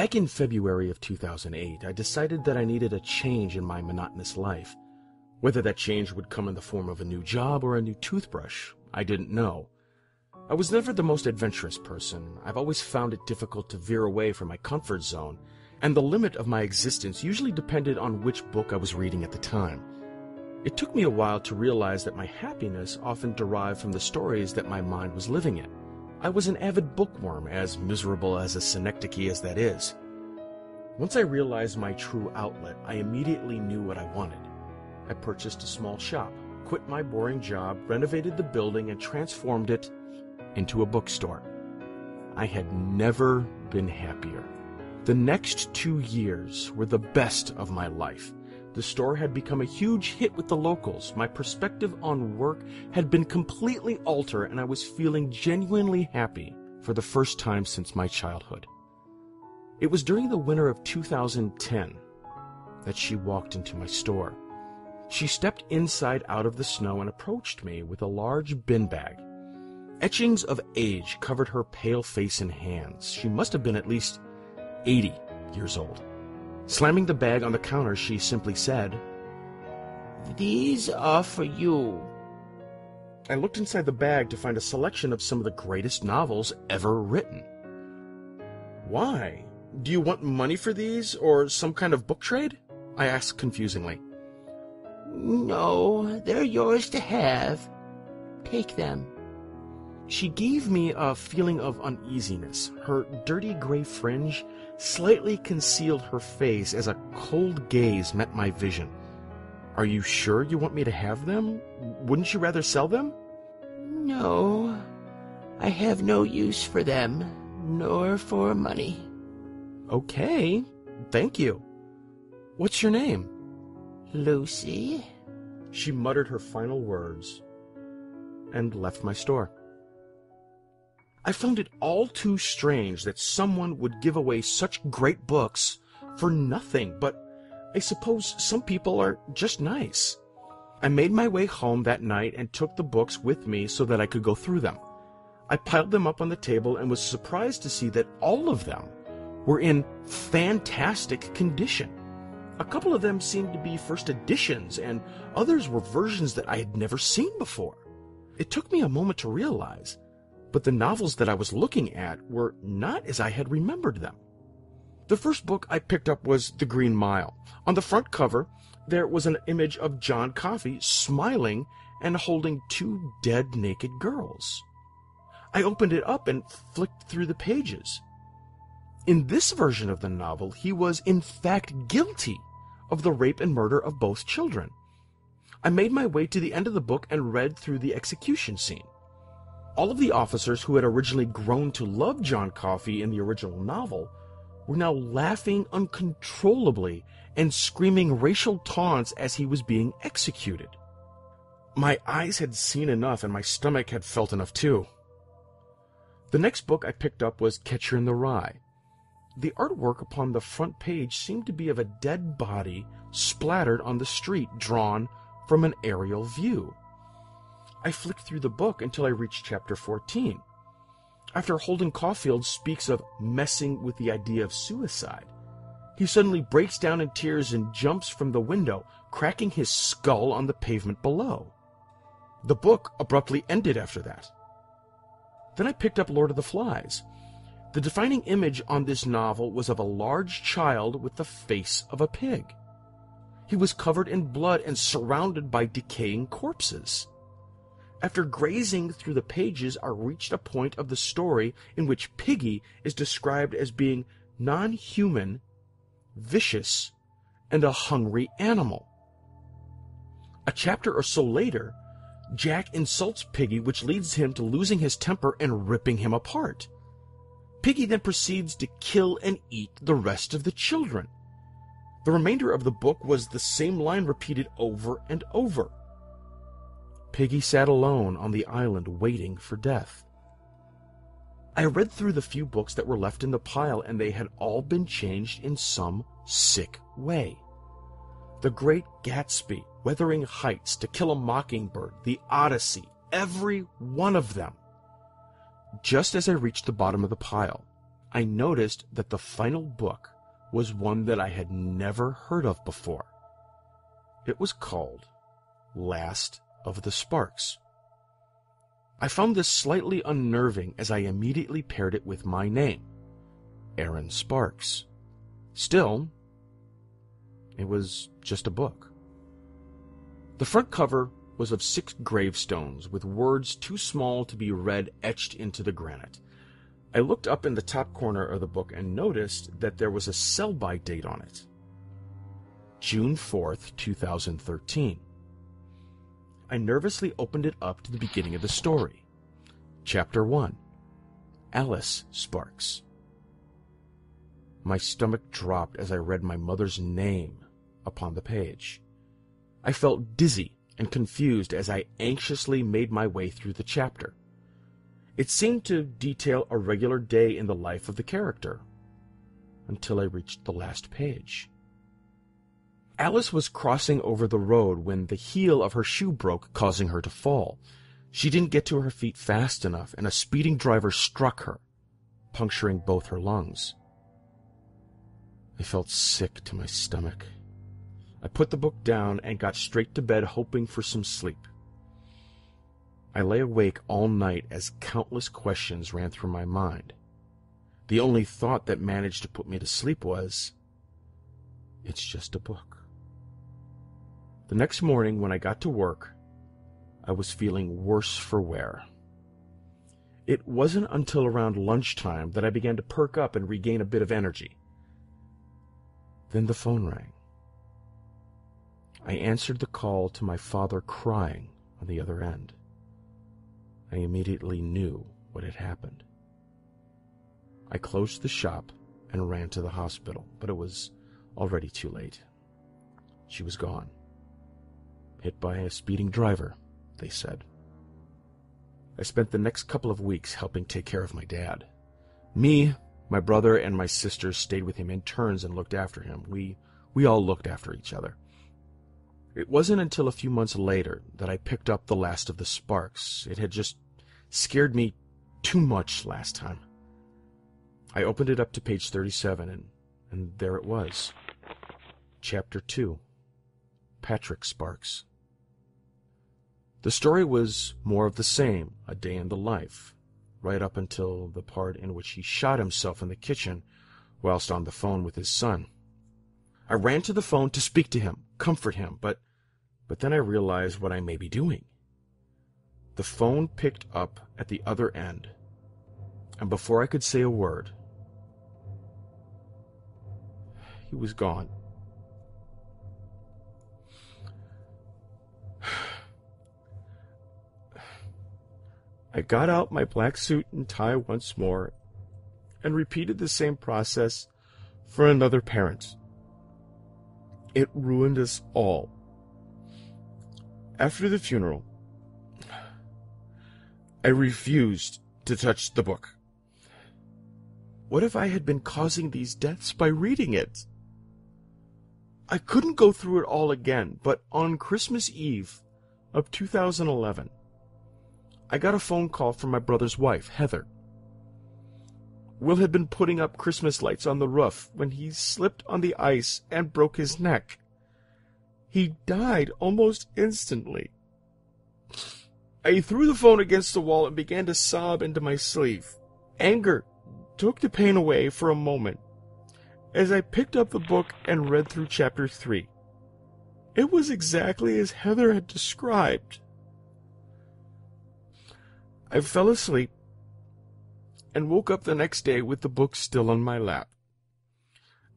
Back in February of 2008, I decided that I needed a change in my monotonous life. Whether that change would come in the form of a new job or a new toothbrush, I didn't know. I was never the most adventurous person. I've always found it difficult to veer away from my comfort zone, and the limit of my existence usually depended on which book I was reading at the time. It took me a while to realize that my happiness often derived from the stories that my mind was living in. I was an avid bookworm, as miserable as a synecdoche as that is. Once I realized my true outlet, I immediately knew what I wanted. I purchased a small shop, quit my boring job, renovated the building, and transformed it into a bookstore. I had never been happier. The next 2 years were the best of my life. The store had become a huge hit with the locals. My perspective on work had been completely altered, and I was feeling genuinely happy for the first time since my childhood. It was during the winter of 2010 that she walked into my store. She stepped inside out of the snow and approached me with a large bin bag. Etchings of age covered her pale face and hands. She must have been at least 80 years old. Slamming the bag on the counter, she simply said, "These are for you." I looked inside the bag to find a selection of some of the greatest novels ever written. "Why? Do you want money for these, or some kind of book trade?" I asked confusingly. "No, they're yours to have. Take them." She gave me a feeling of uneasiness. Her dirty gray fringe slightly concealed her face as a cold gaze met my vision. "Are you sure you want me to have them? Wouldn't you rather sell them?" "No, I have no use for them, nor for money." "Okay, thank you. What's your name?" "Lucy." She muttered her final words and left my store. I found it all too strange that someone would give away such great books for nothing, but I suppose some people are just nice. I made my way home that night and took the books with me so that I could go through them. I piled them up on the table and was surprised to see that all of them were in fantastic condition. A couple of them seemed to be first editions, and others were versions that I had never seen before. It took me a moment to realize, but the novels that I was looking at were not as I had remembered them. The first book I picked up was The Green Mile. On the front cover, there was an image of John Coffey smiling and holding 2 dead naked girls. I opened it up and flicked through the pages. In this version of the novel, he was in fact guilty of the rape and murder of both children. I made my way to the end of the book and read through the execution scene. All of the officers who had originally grown to love John Coffey in the original novel were now laughing uncontrollably and screaming racial taunts as he was being executed. My eyes had seen enough, and my stomach had felt enough too. The next book I picked up was Catcher in the Rye. The artwork upon the front page seemed to be of a dead body splattered on the street, drawn from an aerial view. I flicked through the book until I reached chapter 14. After Holden Caulfield speaks of messing with the idea of suicide, he suddenly breaks down in tears and jumps from the window, cracking his skull on the pavement below. The book abruptly ended after that. Then I picked up Lord of the Flies. The defining image on this novel was of a large child with the face of a pig. He was covered in blood and surrounded by decaying corpses. After grazing through the pages, I reached a point of the story in which Piggy is described as being non-human, vicious, and a hungry animal. A chapter or so later, Jack insults Piggy, which leads him to losing his temper and ripping him apart. Piggy then proceeds to kill and eat the rest of the children. The remainder of the book was the same line repeated over and over. Piggy sat alone on the island waiting for death. I read through the few books that were left in the pile, and they had all been changed in some sick way. The Great Gatsby, Wuthering Heights, To Kill a Mockingbird, The Odyssey, every one of them. Just as I reached the bottom of the pile, I noticed that the final book was one that I had never heard of before. It was called Last of the Sparks. I found this slightly unnerving as I immediately paired it with my name, Aaron Sparks. Still, it was just a book. The front cover was of 6 gravestones with words too small to be read etched into the granite. I looked up in the top corner of the book and noticed that there was a sell-by date on it. June 4th, 2013. I nervously opened it up to the beginning of the story. Chapter 1. Alice Sparks. My stomach dropped as I read my mother's name upon the page. I felt dizzy and confused as I anxiously made my way through the chapter. It seemed to detail a regular day in the life of the character, until I reached the last page. Alice was crossing over the road when the heel of her shoe broke, causing her to fall. She didn't get to her feet fast enough, and a speeding driver struck her, puncturing both her lungs. I felt sick to my stomach. I put the book down and got straight to bed, hoping for some sleep. I lay awake all night as countless questions ran through my mind. The only thought that managed to put me to sleep was, it's just a book. The next morning when I got to work, I was feeling worse for wear. It wasn't until around lunchtime that I began to perk up and regain a bit of energy. Then the phone rang. I answered the call to my father crying on the other end. I immediately knew what had happened. I closed the shop and ran to the hospital, but it was already too late. She was gone. Hit by a speeding driver, they said. I spent the next couple of weeks helping take care of my dad. Me, my brother, and my sisters stayed with him in turns and looked after him. We all looked after each other. It wasn't until a few months later that I picked up The Last of the Sparks. It had just scared me too much last time. I opened it up to page 37, and there it was. Chapter 2. Patrick Sparks. The story was more of the same, a day in the life, right up until the part in which he shot himself in the kitchen whilst on the phone with his son. I ran to the phone to speak to him, comfort him, but then I realized what I may be doing. The phone picked up at the other end, and before I could say a word, he was gone. I got out my black suit and tie once more and repeated the same process for another parent. It ruined us all. After the funeral, I refused to touch the book. What if I had been causing these deaths by reading it? I couldn't go through it all again, but on Christmas Eve of 2011, I got a phone call from my brother's wife, Heather. Will had been putting up Christmas lights on the roof when he slipped on the ice and broke his neck. He died almost instantly. I threw the phone against the wall and began to sob into my sleeve. Anger took the pain away for a moment as I picked up the book and read through chapter 3. It was exactly as Heather had described. I fell asleep and woke up the next day with the book still on my lap.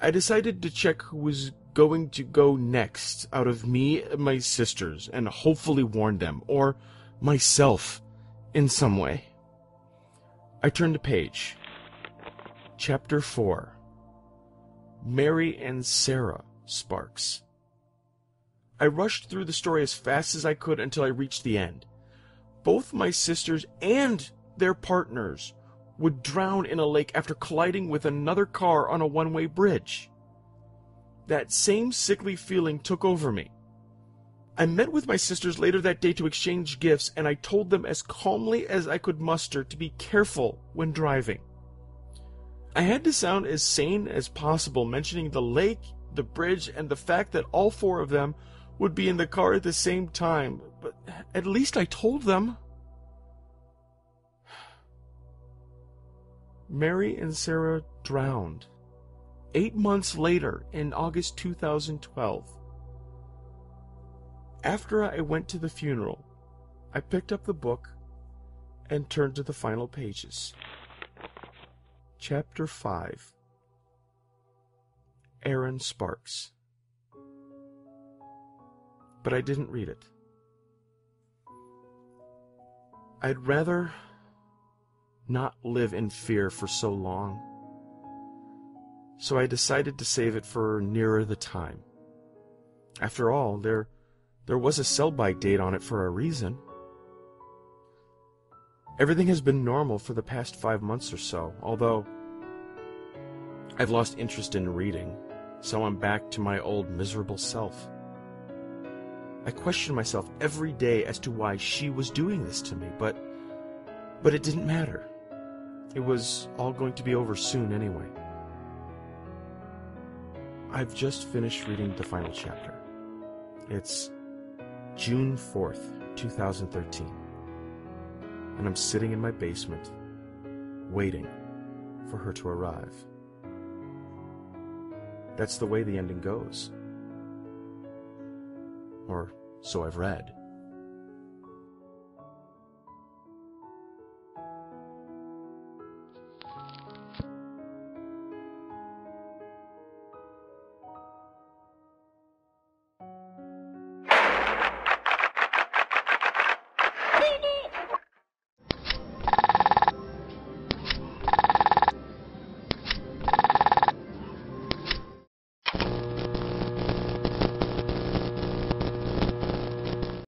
I decided to check who was going to go next out of me and my sisters and hopefully warn them, or myself, in some way. I turned the page. Chapter 4. Mary and Sarah Sparks. I rushed through the story as fast as I could until I reached the end. Both my sisters and their partners would drown in a lake after colliding with another car on a one-way bridge. That same sickly feeling took over me. I met with my sisters later that day to exchange gifts, and I told them as calmly as I could muster to be careful when driving. I had to sound as sane as possible, mentioning the lake, the bridge, and the fact that all four of them would be in the car at the same time. But at least I told them. Mary and Sarah drowned 8 months later in August 2012. After I went to the funeral, I picked up the book and turned to the final pages. Chapter 5. Aaron Sparks. But I didn't read it. I'd rather not live in fear for so long, so I decided to save it for nearer the time. After all, there was a sell-by date on it for a reason. Everything has been normal for the past 5 months or so, although I've lost interest in reading, so I'm back to my old miserable self. I question myself every day as to why she was doing this to me, but it didn't matter. It was all going to be over soon anyway. I've just finished reading the final chapter. It's June 4th, 2013. And I'm sitting in my basement, waiting for her to arrive. That's the way the ending goes. Or so I've read.